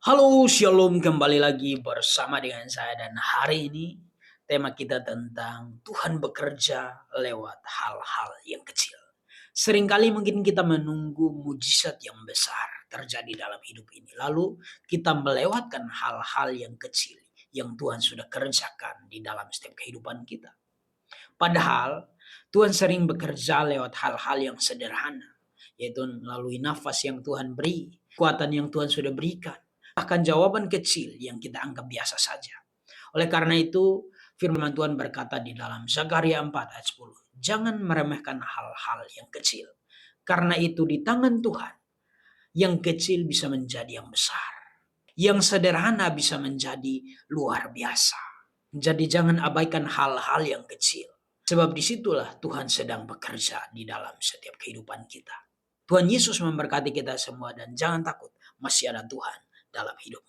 Halo, Shalom, kembali lagi bersama dengan saya dan hari ini tema kita tentang Tuhan bekerja lewat hal-hal yang kecil. Seringkali mungkin kita menunggu mujizat yang besar terjadi dalam hidup ini. Lalu kita melewatkan hal-hal yang kecil yang Tuhan sudah kerjakan di dalam setiap kehidupan kita. Padahal Tuhan sering bekerja lewat hal-hal yang sederhana, yaitu melalui nafas yang Tuhan beri, kekuatan yang Tuhan sudah berikan, bahkan jawaban kecil yang kita anggap biasa saja. Oleh karena itu, firman Tuhan berkata di dalam Zakaria 4 ayat 10, jangan meremehkan hal-hal yang kecil, karena itu di tangan Tuhan, yang kecil bisa menjadi yang besar, yang sederhana bisa menjadi luar biasa. Jadi jangan abaikan hal-hal yang kecil. Sebab disitulah Tuhan sedang bekerja di dalam setiap kehidupan kita. Tuhan Yesus memberkati kita semua dan jangan takut, masih ada Tuhan dalam hidup